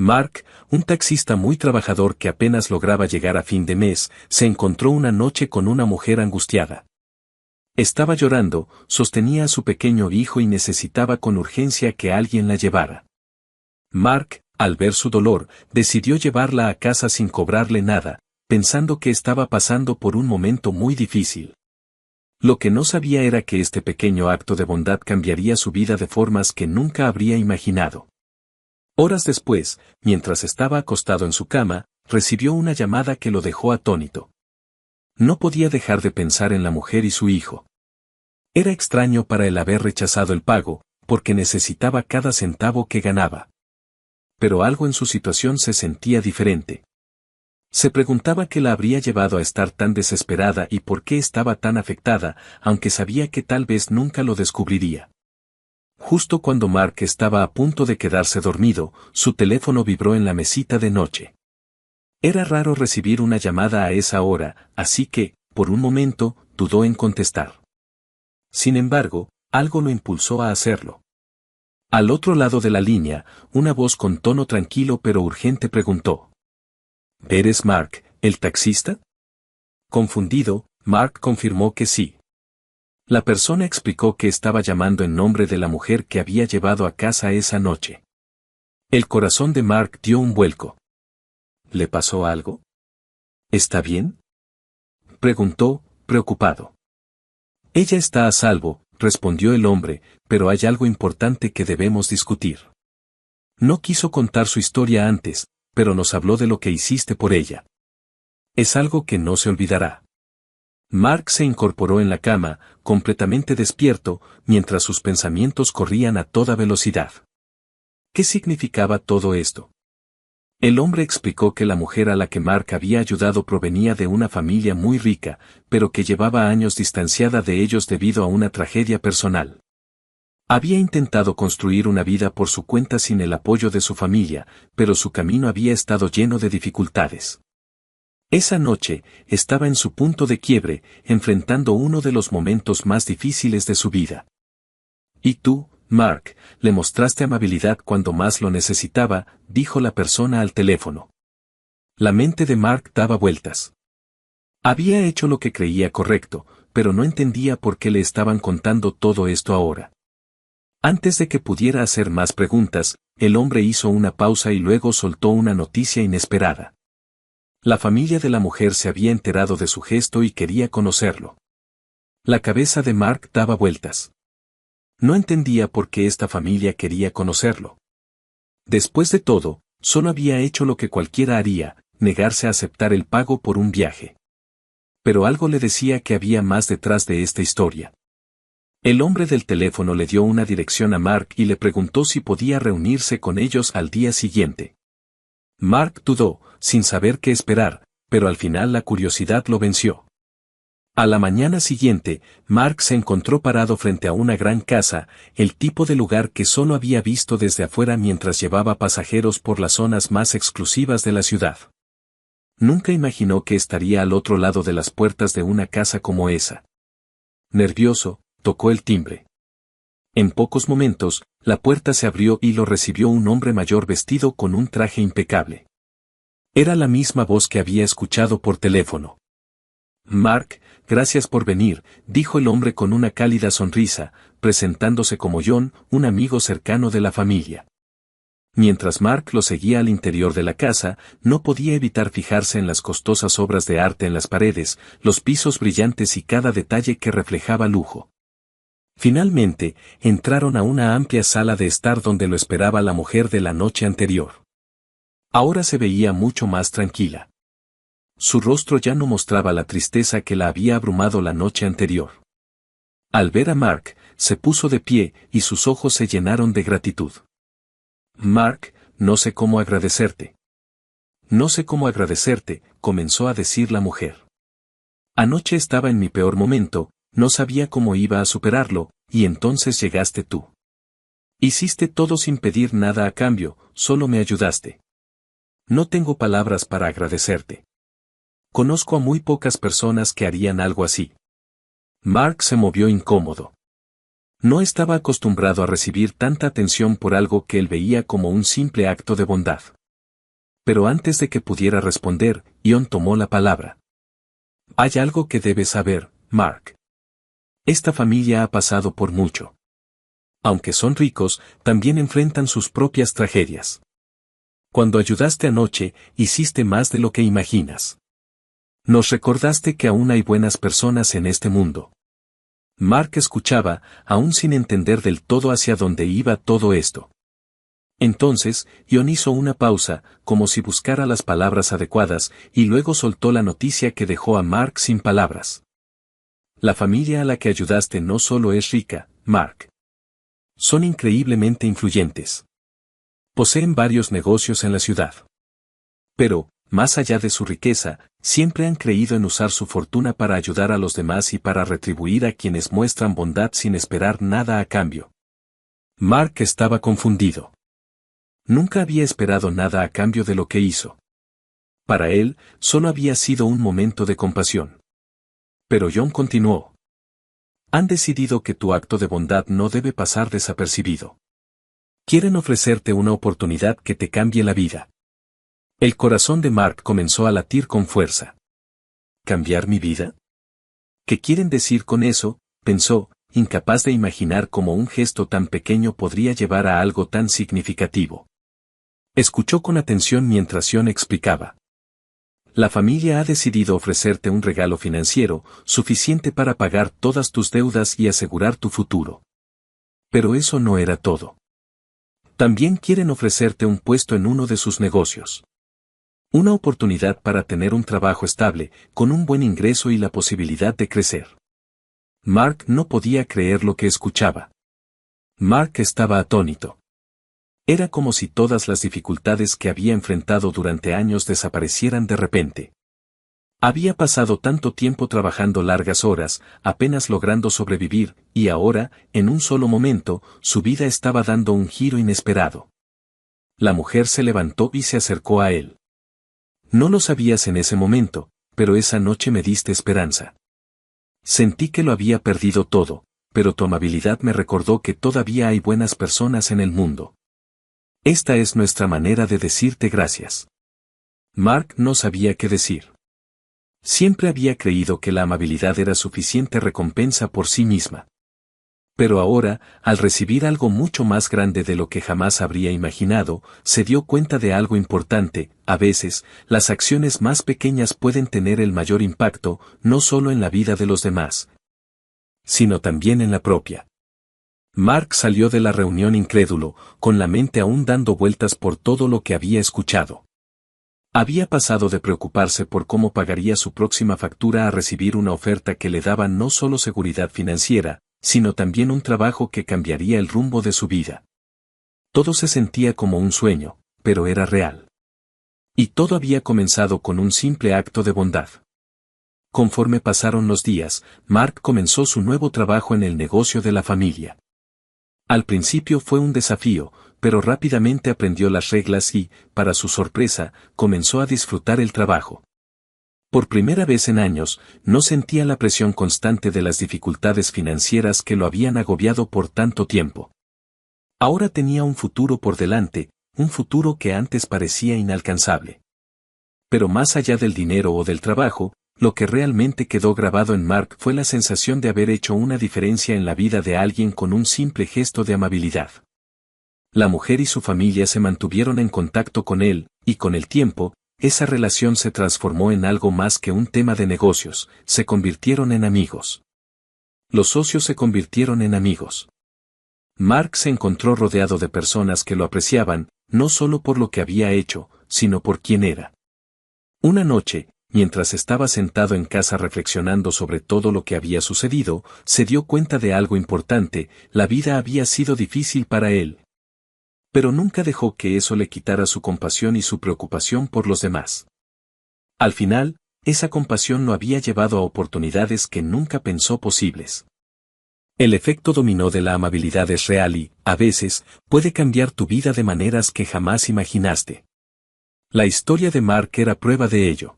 Mark, un taxista muy trabajador que apenas lograba llegar a fin de mes, se encontró una noche con una mujer angustiada. Estaba llorando, sostenía a su pequeño hijo y necesitaba con urgencia que alguien la llevara. Mark, al ver su dolor, decidió llevarla a casa sin cobrarle nada, pensando que estaba pasando por un momento muy difícil. Lo que no sabía era que este pequeño acto de bondad cambiaría su vida de formas que nunca habría imaginado. Horas después, mientras estaba acostado en su cama, recibió una llamada que lo dejó atónito. No podía dejar de pensar en la mujer y su hijo. Era extraño para él haber rechazado el pago, porque necesitaba cada centavo que ganaba. Pero algo en su situación se sentía diferente. Se preguntaba qué la habría llevado a estar tan desesperada y por qué estaba tan afectada, aunque sabía que tal vez nunca lo descubriría. Justo cuando Mark estaba a punto de quedarse dormido, su teléfono vibró en la mesita de noche. Era raro recibir una llamada a esa hora, así que, por un momento, dudó en contestar. Sin embargo, algo lo impulsó a hacerlo. Al otro lado de la línea, una voz con tono tranquilo pero urgente preguntó: ¿Eres Mark, el taxista? Confundido, Mark confirmó que sí. La persona explicó que estaba llamando en nombre de la mujer que había llevado a casa esa noche. El corazón de Mark dio un vuelco. ¿Le pasó algo? ¿Está bien?, preguntó, preocupado. Ella está a salvo, respondió el hombre, pero hay algo importante que debemos discutir. No quiso contar su historia antes, pero nos habló de lo que hiciste por ella. Es algo que no se olvidará. Mark se incorporó en la cama, completamente despierto, mientras sus pensamientos corrían a toda velocidad. ¿Qué significaba todo esto? El hombre explicó que la mujer a la que Mark había ayudado provenía de una familia muy rica, pero que llevaba años distanciada de ellos debido a una tragedia personal. Había intentado construir una vida por su cuenta sin el apoyo de su familia, pero su camino había estado lleno de dificultades. Esa noche, estaba en su punto de quiebre, enfrentando uno de los momentos más difíciles de su vida. Y tú, Mark, le mostraste amabilidad cuando más lo necesitaba, dijo la persona al teléfono. La mente de Mark daba vueltas. Había hecho lo que creía correcto, pero no entendía por qué le estaban contando todo esto ahora. Antes de que pudiera hacer más preguntas, el hombre hizo una pausa y luego soltó una noticia inesperada. La familia de la mujer se había enterado de su gesto y quería conocerlo. La cabeza de Mark daba vueltas. No entendía por qué esta familia quería conocerlo. Después de todo, solo había hecho lo que cualquiera haría, negarse a aceptar el pago por un viaje. Pero algo le decía que había más detrás de esta historia. El hombre del teléfono le dio una dirección a Mark y le preguntó si podía reunirse con ellos al día siguiente. Mark dudó, sin saber qué esperar, pero al final la curiosidad lo venció. A la mañana siguiente, Mark se encontró parado frente a una gran casa, el tipo de lugar que solo había visto desde afuera mientras llevaba pasajeros por las zonas más exclusivas de la ciudad. Nunca imaginó que estaría al otro lado de las puertas de una casa como esa. Nervioso, tocó el timbre. En pocos momentos, la puerta se abrió y lo recibió un hombre mayor vestido con un traje impecable. Era la misma voz que había escuchado por teléfono. Mark, gracias por venir, dijo el hombre con una cálida sonrisa, presentándose como John, un amigo cercano de la familia. Mientras Mark lo seguía al interior de la casa, no podía evitar fijarse en las costosas obras de arte en las paredes, los pisos brillantes y cada detalle que reflejaba lujo. Finalmente, entraron a una amplia sala de estar donde lo esperaba la mujer de la noche anterior. Ahora se veía mucho más tranquila. Su rostro ya no mostraba la tristeza que la había abrumado la noche anterior. Al ver a Mark, se puso de pie y sus ojos se llenaron de gratitud. Mark, no sé cómo agradecerte. No sé cómo agradecerte, comenzó a decir la mujer. Anoche estaba en mi peor momento, no sabía cómo iba a superarlo, y entonces llegaste tú. Hiciste todo sin pedir nada a cambio, solo me ayudaste. No tengo palabras para agradecerte. Conozco a muy pocas personas que harían algo así. Mark se movió incómodo. No estaba acostumbrado a recibir tanta atención por algo que él veía como un simple acto de bondad. Pero antes de que pudiera responder, Ion tomó la palabra. Hay algo que debes saber, Mark. Esta familia ha pasado por mucho. Aunque son ricos, también enfrentan sus propias tragedias. Cuando ayudaste anoche, hiciste más de lo que imaginas. Nos recordaste que aún hay buenas personas en este mundo. Mark escuchaba, aún sin entender del todo hacia dónde iba todo esto. Entonces, Ion hizo una pausa, como si buscara las palabras adecuadas, y luego soltó la noticia que dejó a Mark sin palabras. La familia a la que ayudaste no solo es rica, Mark. Son increíblemente influyentes. Poseen varios negocios en la ciudad. Pero, más allá de su riqueza, siempre han creído en usar su fortuna para ayudar a los demás y para retribuir a quienes muestran bondad sin esperar nada a cambio. Mark estaba confundido. Nunca había esperado nada a cambio de lo que hizo. Para él, solo había sido un momento de compasión. Pero John continuó. Han decidido que tu acto de bondad no debe pasar desapercibido. Quieren ofrecerte una oportunidad que te cambie la vida. El corazón de Mark comenzó a latir con fuerza. ¿Cambiar mi vida? ¿Qué quieren decir con eso?, pensó, incapaz de imaginar cómo un gesto tan pequeño podría llevar a algo tan significativo. Escuchó con atención mientras Sion explicaba. La familia ha decidido ofrecerte un regalo financiero, suficiente para pagar todas tus deudas y asegurar tu futuro. Pero eso no era todo. También quieren ofrecerte un puesto en uno de sus negocios. Una oportunidad para tener un trabajo estable, con un buen ingreso y la posibilidad de crecer. Mark no podía creer lo que escuchaba. Mark estaba atónito. Era como si todas las dificultades que había enfrentado durante años desaparecieran de repente. Había pasado tanto tiempo trabajando largas horas, apenas logrando sobrevivir, y ahora, en un solo momento, su vida estaba dando un giro inesperado. La mujer se levantó y se acercó a él. No lo sabías en ese momento, pero esa noche me diste esperanza. Sentí que lo había perdido todo, pero tu amabilidad me recordó que todavía hay buenas personas en el mundo. Esta es nuestra manera de decirte gracias. Mark no sabía qué decir. Siempre había creído que la amabilidad era suficiente recompensa por sí misma. Pero ahora, al recibir algo mucho más grande de lo que jamás habría imaginado, se dio cuenta de algo importante: a veces, las acciones más pequeñas pueden tener el mayor impacto, no solo en la vida de los demás, sino también en la propia. Mark salió de la reunión incrédulo, con la mente aún dando vueltas por todo lo que había escuchado. Había pasado de preocuparse por cómo pagaría su próxima factura a recibir una oferta que le daba no solo seguridad financiera, sino también un trabajo que cambiaría el rumbo de su vida. Todo se sentía como un sueño, pero era real. Y todo había comenzado con un simple acto de bondad. Conforme pasaron los días, Mark comenzó su nuevo trabajo en el negocio de la familia. Al principio fue un desafío, pero rápidamente aprendió las reglas y, para su sorpresa, comenzó a disfrutar el trabajo. Por primera vez en años, no sentía la presión constante de las dificultades financieras que lo habían agobiado por tanto tiempo. Ahora tenía un futuro por delante, un futuro que antes parecía inalcanzable. Pero más allá del dinero o del trabajo, lo que realmente quedó grabado en Mark fue la sensación de haber hecho una diferencia en la vida de alguien con un simple gesto de amabilidad. La mujer y su familia se mantuvieron en contacto con él, y con el tiempo, esa relación se transformó en algo más que un tema de negocios, se convirtieron en amigos. Los socios se convirtieron en amigos. Mark se encontró rodeado de personas que lo apreciaban, no solo por lo que había hecho, sino por quién era. Una noche, mientras estaba sentado en casa reflexionando sobre todo lo que había sucedido, se dio cuenta de algo importante: la vida había sido difícil para él. Pero nunca dejó que eso le quitara su compasión y su preocupación por los demás. Al final, esa compasión lo había llevado a oportunidades que nunca pensó posibles. El efecto dominó de la amabilidad es real y, a veces, puede cambiar tu vida de maneras que jamás imaginaste. La historia de Mark era prueba de ello.